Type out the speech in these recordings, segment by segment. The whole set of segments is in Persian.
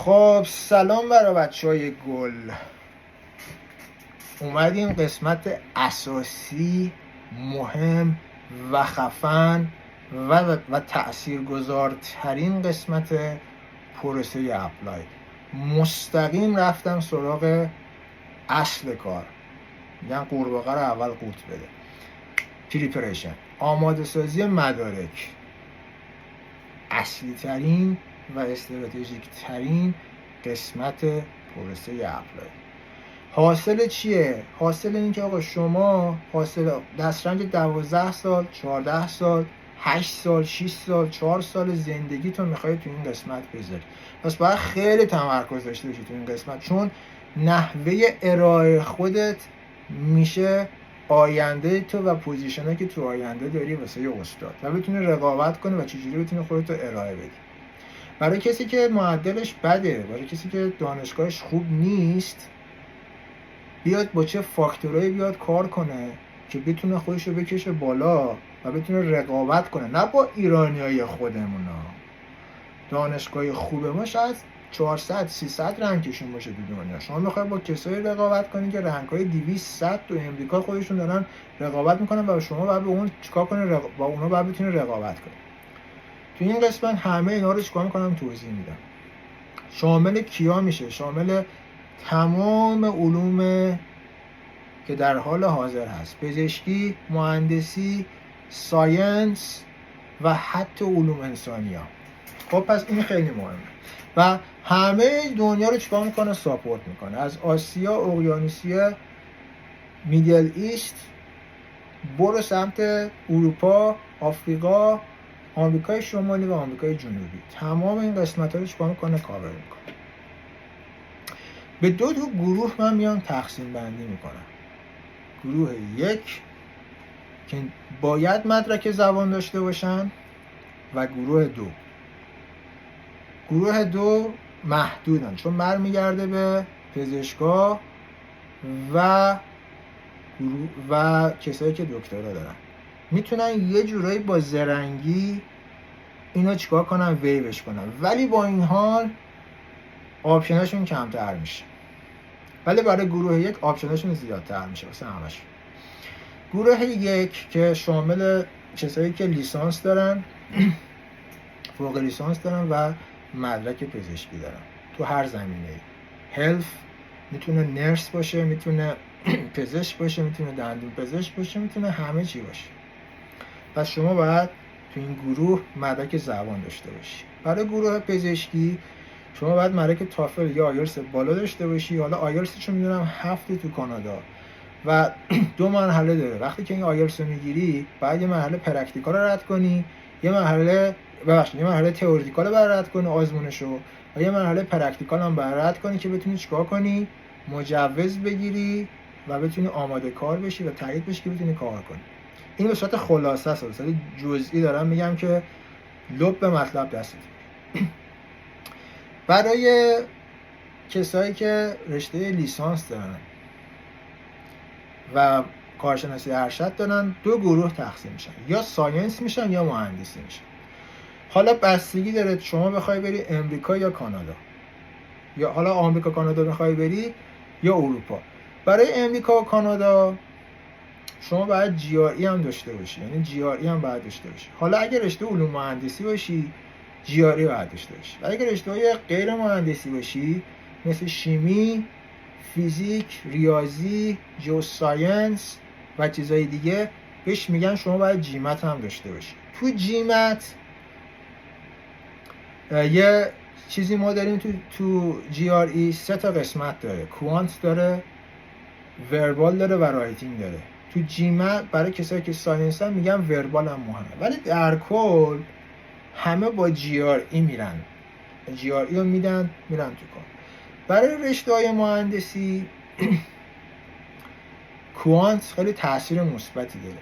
خب سلام برای بچهای گل. اومدیم قسمت اساسی، مهم و خفن و تأثیرگذارترین قسمت پروسه اپلای. مستقیم رفتم سراغ اصل کار. میگن قورباغه رو اول قورت بده. پریپریشن، آماده سازی مدارک، اصلی ترین و استراتژیک ترین قسمت پروسه اپلای. حاصل چیه؟ حاصل این که آقا شما حاصل دسترنج 12 سال، 14 سال، 8 سال، 6 سال، 4 سال زندگی تو میخوای تو این قسمت بذاری. پس باید خیلی تمرکز داشته باشی تو این قسمت، چون نحوه ارائه خودت میشه آینده تو و پوزیشنی که تو آینده داری واسه یه استاد و بتونی رقابت کنی و چجوری بتونی خودت رو ارائه بدی. برای کسی که معدلش بده، برای کسی که دانشگاهش خوب نیست، بیاد با چه فاکتورایی بیاد کار کنه که بتونه خودش رو بکشه بالا و بتونه رقابت کنه. نه با ایرانیای خودمونا. دانشگاه خوب ما شاید 400 300 رنگشون باشه تو دنیا. شما میخواید با کسایی رقابت کنید که رنگ‌های 200 100 تو امریکا خودشون دارن رقابت میکنن و شما باید به اون چیکار کنید؟ با اونا باید بتونید رقابت کنید. تو این قسمت همه اینا رو چیکار میکنم توضیح میدم. شامل کیا میشه؟ شامل تمام علوم که در حال حاضر هست: پزشکی، مهندسی، ساینس و حتی علوم انسانی ها. خب پس این خیلی مهمه و همه دنیا رو چیکار میکنه؟ ساپورت میکنه. از آسیا، اقیانوسیه، میدل ایست، برو سمت اروپا، آفریقا، آمریکای شمالی و آمریکای جنوبی. تمام این قسمت ها رو چیکار میکنه؟ کاور میکنه. به دو گروه من میام تقسیم بندی میکنم. گروه یک که باید مدرک زبان داشته باشن و گروه دو. گروه دو محدودن چون برمیگرده به پزشکا و کسایی که دکترا دارن. میتونن یه جورایی با زرنگی اینا چیکار کنن؟ ویوش کنن، ولی با این حال آپشناشون کمتر میشه. ولی برای گروه یک آپشناشون زیادتر میشه واسه همش. گروه یک که شامل کسایی که لیسانس دارن، فوق لیسانس دارن و مدرک پزشکی دارن تو هر زمینه. هلث میتونه نرس باشه، میتونه پزشک باشه، میتونه دندون پزشک باشه، میتونه همه چی باشه. پس شما باید تو این گروه مدرک زبان داشته باشی. برای گروه پزشکی شما باید مدرک تافل یا آیلتس بالا داشته باشی. حالا آیلتس چون میدونم 7 تو کانادا و 2 مرحله داره. وقتی که این آیلتس رو میگیری باید یه مرحله پرکتیکال رو رد کنی، یه مرحله تئوریکال رو رد کنی آزمونشو، و یه مرحله پرکتیکال هم رد کنی که بتونی چیکار کنی؟ مجوز بگیری و بتونی آماده کار بشی و تایید بشی که بتونی کار کنی. این به صورت خلاصه است، به صورت جزئی دارم میگم که لب به مطلب دست. برای کسایی که رشته لیسانس دارن و کارشناسی ارشد دارن، 2 گروه تقسیم میشن: یا ساینس میشن یا مهندسی میشن. حالا بستگی داره شما بخوای بری امریکا یا کانادا، یا حالا آمریکا کانادا بخوای بری یا اروپا. برای امریکا و کانادا شما باید جی آر ای هم داشته باشی، یعنی جی آر ای هم باید داشته باشی. حالا اگه رشته علوم مهندسی باشی جی آر ای باید داشته باشی. و اگه رشته‌های غیر مهندسی باشی مثل شیمی، فیزیک، ریاضی، جیوساینس و چیزای دیگه بهش میگن شما باید جیمت هم داشته باشی. تو جیمت یه چیزی ما داریم تو جی آر ای 3 تا قسمت داره: کوانت داره، وربال داره و رایتینگ داره. تو جیمت برای کسایی که ساینس هم میگن وربال هم مهمه، ولی در کل همه با جی آر ای میرن. جی آر ای رو میرن تو کار. برای رشته‌های مهندسی کوانت خیلی تاثیر مثبتی داره.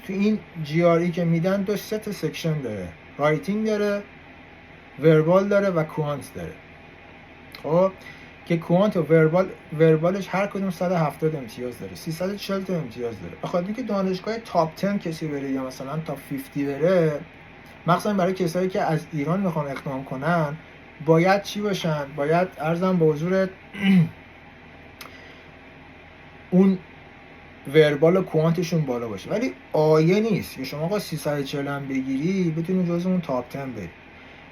تو این جی آر ای که میدن 2-3 تا سکشن داره: رایتینگ داره، وربال داره و کوانت داره. خب که کوانت و وربالش هر کدوم 170 امتیاز داره، 340 تا امتیاز داره. بخاطر اینکه دانشگاه تاپ 10 کسی بره یا مثلا تاپ 50 بره، مثلا برای کسایی که از ایران میخوان اقدام کنن باید چی باشن؟ باید ارزم به حضورت اون وربال و کوانتشون بالا باشه. ولی آیه نیست که شما آقا 340 هم بگیری بتونی جز اون تاپ 10 بری.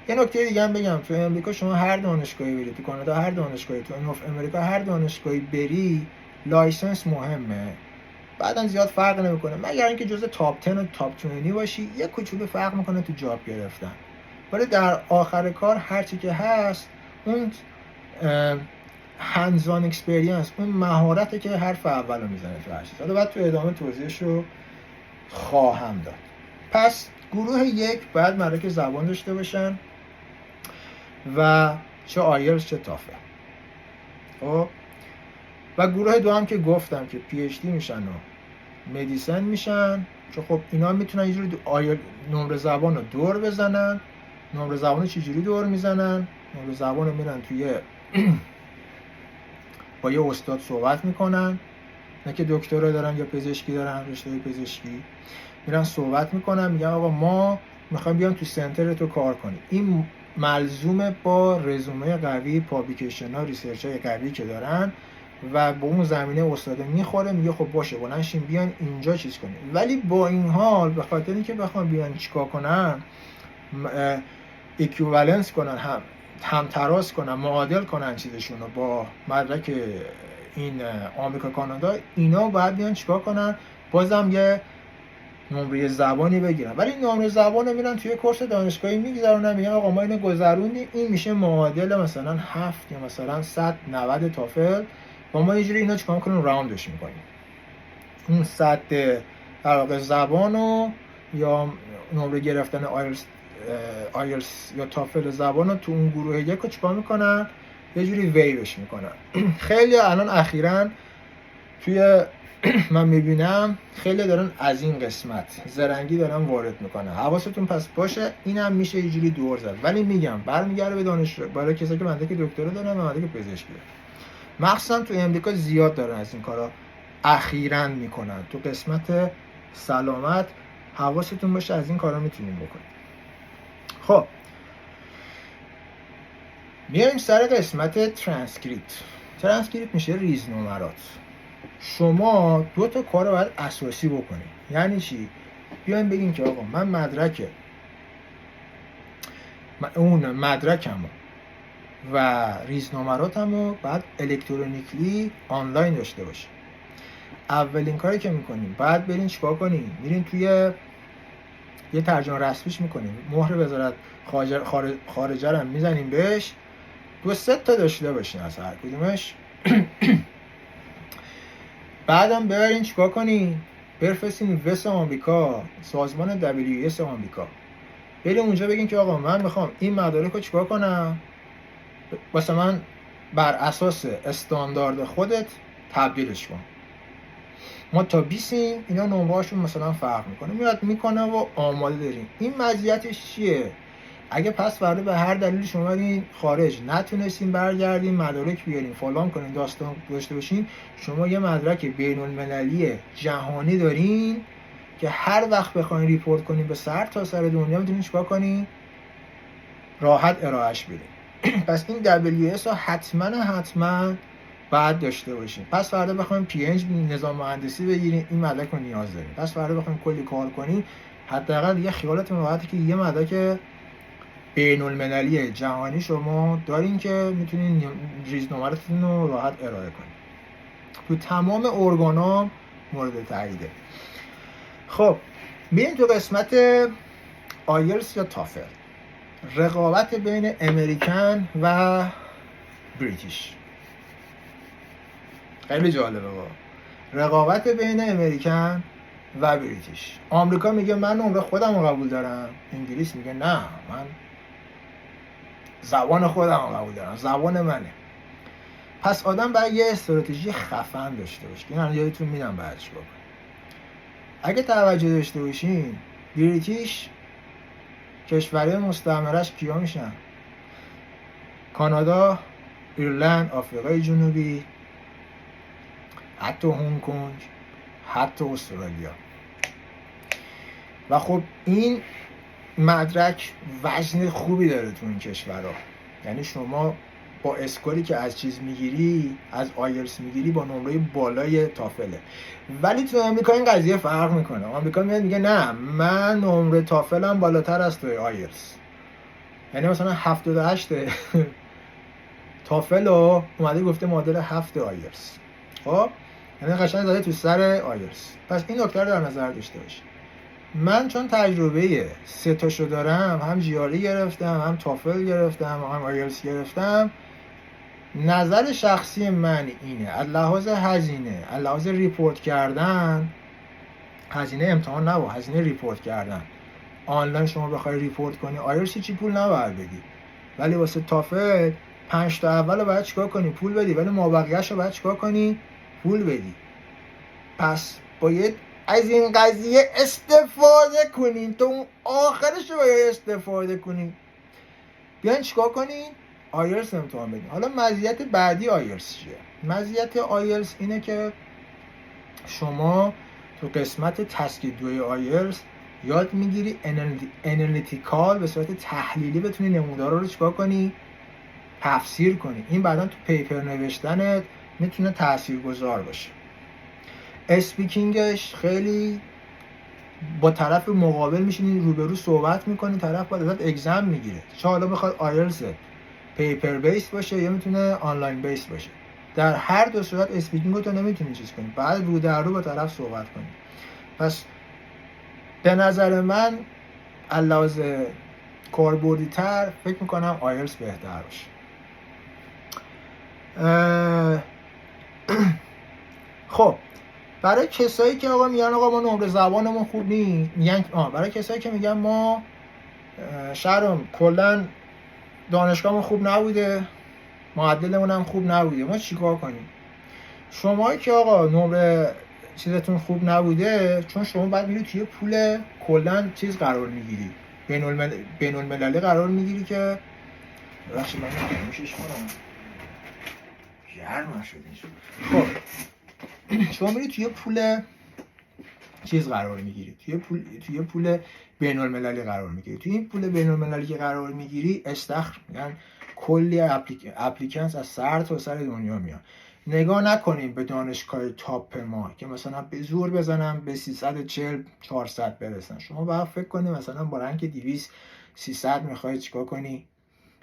یه نکته دیگه هم بگم، تو امریکا شما هر دانشگاهی بری، تو کانادا هر دانشگاهی، تو نورث امریکا هر دانشگاهی بری، لایسنس مهمه. بعدم زیاد فرق نمیکنه مگر اینکه جزء تاپ 10 و تاپ 20 باشی، یه کوچولو فرق میکنه تو جاب گرفتن. ولی در آخر کار هر چی که هست اون هندزان اکسپریانس، اون مهارته که حرف اولو میزنه تو هر چیز. حالا بعد تو ادامه توضیحشو خواهم داد. پس گروه یک باید مدرک زبان داشته باشن و چه آیلتس چه تافل. خب و گروه دو هم که گفتم که پی اچ دی میشن و مدیسن میشن، که خب اینا میتونن یه جوری نمره زبان رو دور بزنن. نمره زبان رو چجوری دور میزنن؟ نمره زبان رو میرن توی با یه استاد صحبت میکنن، نه که دکترا دارن یا پزشکی دارن، رشته پزشکی، میرن صحبت میکنن، میگن آقا ما میخوایم بیام تو سنتر تو کار کنیم. این ملزومه با رزومه قوی، پابلیکیشن ها، ریسرچ های قوی که دارن و با اون زمینه استاد میخوره، میگه خب باشه بلندشین بیان اینجا چیز کنیم. ولی با این حال به خاطر اینکه بخوام بیان چیکار کنن، اکویوالنس کنن، هم تراز کنن، معادل کنن چیزشون رو با مدرک این آمریکا کانادا، اینا باید بیان چیکار کنن؟ بازم یه نمره زبانی بگیرن. ولی این نمره زبان رو میرن توی کورس دانشگاهی میگذرونن، میگن آقا ما اینو گذروندیم، این میشه معادل مثلا 7 یا مثلا 190 تافل، و ما یه جوری اینا چیکار کنیم؟ راوندش میکنیم. اون 100 در واقع زبانو یا نمره گرفتن آیلتس یا تافل زبان رو تو اون گروه یک رو چیکار میکنن؟ یه جوری ویوش میکنن. خیلی الان اخیراً توی من میبینم خیلی دارن از این قسمت زرنگی دارن وارد میکنن. حواستون پس باشه اینم میشه یه جوری دور زد. ولی میگم برمیگرده به دانشجو، برای کسایی که مدرک دکترا دارن و مدرک پزشکی دارن. مخصوصا تو امریکا زیاد دارن از این کارا اخیراً میکنن. تو قسمت سلامت حواستون باشه از این کارا میتونیم بکنیم. خب میایم سر قسمت ترانسکریپت. ترانسکریپت میشه ریزنمرات. شما دو تا کار رو باید اساسی بکنید. یعنی چی؟ بیایم بگیم که آقا من مدرکم و ریزنمراتم رو باید الکترونیکلی آنلاین داشته باشیم. اولین کاری که میکنیم باید برین چیکار کنیم؟ میرین توی یه ترجمه رسمیش میکنیم، مهر وزارت خارجه رو میزنیم بهش، 2-3 تا داشته باشین از هر کدومش. بعدم برین چیکار کنین؟ برفرستین وست آمریکا، سازمان WS آمریکا، بریم اونجا بگین که آقا من میخوام این مدارک رو چیکار کنم، واسه من بر اساس استاندارد خودت تبدیلش کن. ما تا 20 اینا نمره‌هاشون مثلا فرق میکنه، میاد میکنه و آماده داریم. این مزیتش چیه؟ اگه پس فردا به هر دلیلی شما این خارج نتونستین برگردین مدارک بیارین فلان کنین داستان داشته باشین، شما یه مدرک بین المللی جهانی دارین که هر وقت بخواین ریپورت کنین به سر تا سر دنیا میتونین چیکار کنین؟ راحت ارائهش بدین. پس این WS رو حتما بعد داشته باشین. پس فردا بخوایم PhD نظام مهندسی بگیرین این مدرک رو نیاز دارین. پس فردا بخوایم کلی کار کنین حداقل دیگه خیالتون راحته که یه مدرک بین المللی جهانی شما دارین که میتونین ریزنمراتتون رو راحت ارائه کنین. تو تمام ارگانا مورد تاییده. خب بریم تو قسمت آیلتس یا تافل. رقابت بین امریکن و بریتیش. خیلی جالبه با رقابت بین امریکن و بریتیش. آمریکا میگه من نمره خودم رو قبول دارم، انگلیس میگه نه من زبان خودم رو قبول دارم، زبان منه. پس آدم باید یه استراتژی خفن داشته باشه که من یادتون میدم بعد چی بکنم. اگه توجه داشته باشین بریتیش کشورهای مستعمره‌اش کیا میشن؟ کانادا، ایرلند، آفریقای جنوبی، حتی هنگ کنگ، حتی استرالیا. و خب این مدرک وزن خوبی داره تو این کشورها. یعنی شما با اسکوری که از چیز میگیری، از آیلتس میگیری، با نمره بالای تافله. ولی تو امریکا این قضیه فرق میکنه. آمریکا میاد میگه نه من نمره تافلم بالاتر از توی آیلتس، یعنی مثلا 78 تافل رو اومده گفته معادل 7 آیلتس. خب یعنی قشنگ زده تو سر آیلتس. پس این نکته رو در نظر داشته باشید. من چون تجربه 3 تاشو دارم، هم جیاری گرفتم، هم تافل گرفتم، هم آیلتس گرفتم، نظر شخصی من اینه از لحاظ هزینه، از لحاظ ریپورت کردن، هزینه امتحان نه، هزینه ریپورت کردن، آنلاین شما بخوای ریپورت کنی آیلتس چی پول نباید بدی، ولی واسه تافل 5 تا اول رو باید چیکار کنی؟ پول بدی، ولی مابقیش رو باید چیکار کنی؟ پول بدی. پس باید از این قضیه استفاده کنین، تو آخرش رو باید استفاده کنین. بیاین چیکار کنین؟ آیلتس امتحان بدین. حالا مزیت بعدی آیلتس چیه؟ مزیت آیلتس اینه که شما تو قسمت تسک 2 آیلتس یاد میگیری انالیتیکال، به صورت تحلیلی بتونی نمودارا رو چیکار کنی؟ تفسیر کنی. این بعدا تو پیپر نوشتنت میتونه تاثیرگذار باشه. اسپیکینگش خیلی با طرف مقابل میشینی روبرو صحبت میکنی، طرف باید ازت اگزم میگیره، چه حالا بخواد آیلتس پیپر بیس باشه یا میتونه آنلاین بیس باشه. در هر دو صورت اسپیکینگ رو تو نمیتونی چیز کنی، بعد رو در رو با طرف صحبت کنی. پس به نظر من علاوه کاربردی تر فکر میکنم آیلتس بهتر باشه. خب برای کسایی که آقا میگن آقا ما نمره زبانمون خوب نیست، میگن برای کسایی که میگن ما شهرام کلا دانشگاهمون خوب نبوده، معدلمون هم خوب نبوده، ما چیکار کنیم؟ شما که آقا نمره چیزتون خوب نبوده، چون شما بعد میری توی پول کلا چیز قرار میگیری، بین المللی قرار میگیری که بخشی من نمیشش کنم گرم شده. خب شما میری توی پول چیز قرار میگیری، توی پول بین المللی قرار میگیری. توی این پول بین المللی که قرار میگیری استخر میگن، کلی اپلیکنس از سر تا سر دنیا میان. نگاه نکنیم به دانشگاه تاپ ما که مثلا به زور بزنم به 340 400 برسن. شما باید فکر کنی مثلا با رنگ 200 300 میخوای چیکار کنی؟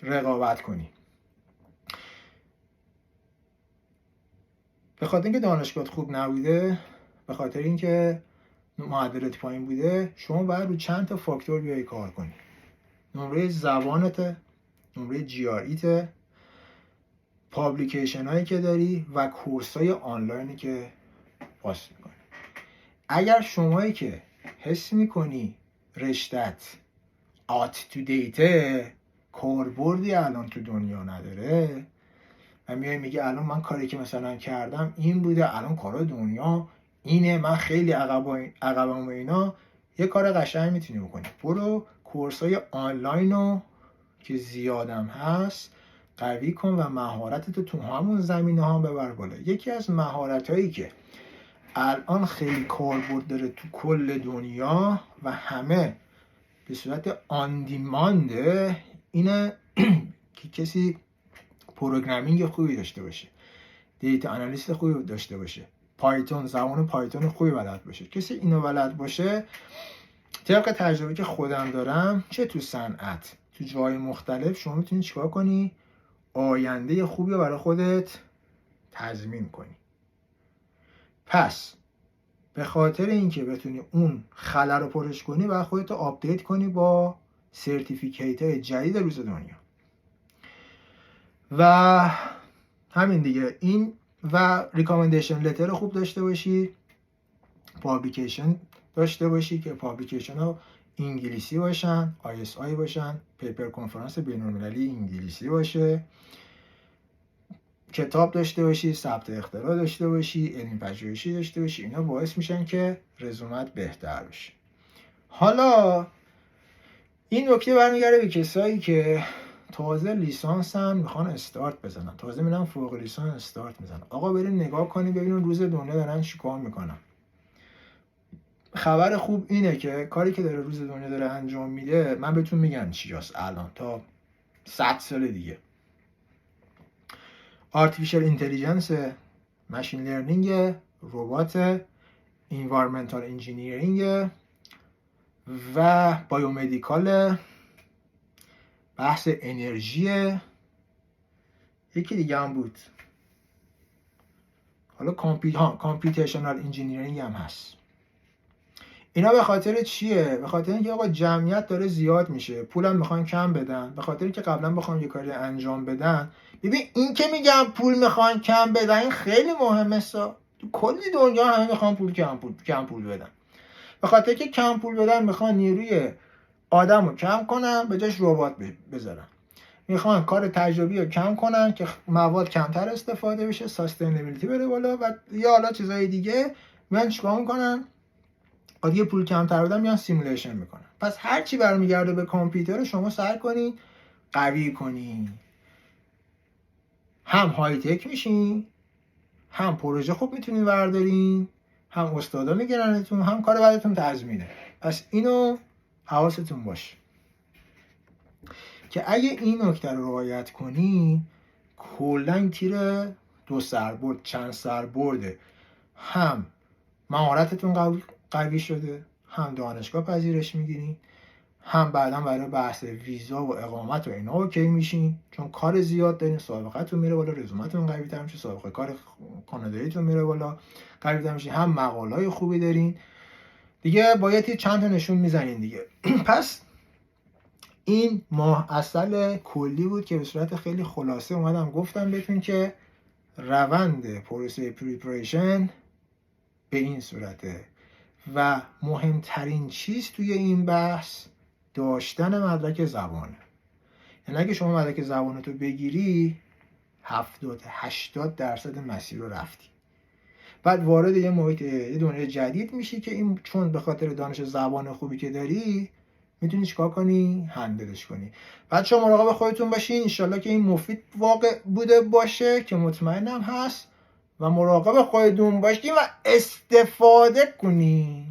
رقابت کنی. به خاطر اینکه دانشگاه خوب نبوده، به خاطر اینکه معدلت پایین بوده، شما باید رو چند تا فاکتور بیای کار کنی. نمره زبانت، نمره GREت، پابلیکیشن هایی که داری و کورس های آنلاینی که پاس میکنی. اگر شمایی که حس میکنی رشتت آت تو دیته، کاربردی الان تو دنیا نداره و میای میگه الان من کاری که مثلا کردم این بوده، الان کارا دنیا اینه، من خیلی عقبم و اینا، یه کار قشنگ میتونی بکنی. برو کورسای آنلاین رو که زیادم هست قوی کن و مهارتت تو همون زمینه ها ببر بالا. یکی از مهارت هایی که الان خیلی کاربرد داره تو کل دنیا و همه به صورت آن دیمانده اینه که کسی پروگرامینگ خوبی داشته باشه، دیتا آنالیست خوبی داشته باشه، پایتون، زبان پایتون خوبی بلد باشه. کسی اینو بلد باشه، طبق تجربه که خودم دارم، چه تو صنعت تو جای مختلف، شما میتونی چیکار کنی؟ آینده خوبی رو برای خودت تضمین کنی. پس به خاطر اینکه بتونی اون خلا رو پرش کنی و خودت رو آپدیت کنی با سرتیفیکیت های جدید روز دنیا. و همین دیگه. این و ریکامندیشن لتر خوب داشته باشی، پابلیکیشن داشته باشی که پابلیکیشن ها انگلیسی باشن، ISI باشن، پیپر کنفرانس بین‌المللی انگلیسی باشه، کتاب داشته باشی، ثبت اختراع داشته باشی، علم پژوهشی داشته باشی. اینا باعث میشن که رزومت بهتر بشه. حالا این نکته برمیگرده به کسایی که تازه لیسانسن میخوان استارت بزنن، تازه میرن فوق لیسانس استارت میزنن. آقا بریم نگاه کنیم ببینیم روز دنیا دارن چیکار میکنن. خبر خوب اینه که کاری که داره روز دنیا داره انجام میده، من بهتون میگم چیاست الان تا 100 سال دیگه. آرتفیشال اینتلیجنس، ماشین لرنینگ، ربات، انوایرمنتال انجینیرینگ و بایومدیکال، بحث انرژی، یکی دیگه هم بود حالا کامپیوتیشنال انجینیرینگ هم هست. اینا به خاطر چیه؟ به خاطر اینکه آقا جمعیت داره زیاد میشه، پولم میخوان کم بدن، به خاطر اینکه قبلا بخوام یه کاری انجام بدن. ببین این که میگم پول میخوان کم بدن این خیلی مهمه تو کلی دنیا همه میخوان کم پول بدن. به خاطر که کم پول بدن میخوان نیروی آدمو کم کنن به جاش ربات بذارن. میخوان کار تجربی رو کم کنن که مواد کمتر استفاده بشه، ساستینبیلیتی بره بالا و یا حالا چیزای دیگه. میان چیکار میکنن؟ یه پول کمتر بدن میان سیمولیشن میکنن. پس هر چی برمیگرده به کامپیوتر شما سعی کنین قوی کنین. هم های تک میشین، هم پروژه خوب میتونین بردارین، هم استادا میگیرنتون، هم کار بعدتون تضمینه. پس اینو حواستون باشه که اگه این نکته رو رعایت کنی کلا تیر دو سربرد چند سربرده، هم مهارتتون قوی شده، هم دانشگاه پذیرش میگیرین، هم بعدا برای بحث ویزا و اقامت و اینا اوکی میشین، چون کار زیاد دارین، سابقتون میره بالا، رزومتون قوی تر میشه، سابقه کار کاناداییتون میره بالا، قوی تر میشه، هم مقاله‌های خوبی دارین دیگه، باید چند تا نشون میزنین دیگه. پس این ماه عسل کلی بود که به صورت خیلی خلاصه اومدم گفتم بهتون که روند پروسه پریپریشن به این صورته و مهمترین چیز توی این بحث داشتن مدرک زبانه. یعنی اگه شما مدرک زبانتو بگیری 70-80% مسیر رو رفتی. بعد وارد یه محیط، یه دنیای جدید میشی که این چون به خاطر دانش زبان خوبی که داری میتونی چیکار کنی؟ هندلش کنی. بعد شما مراقب خودتون باشین، انشالله که این مفید واقع بوده باشه که مطمئنم هست و مراقب خودتون باشین و استفاده کنین.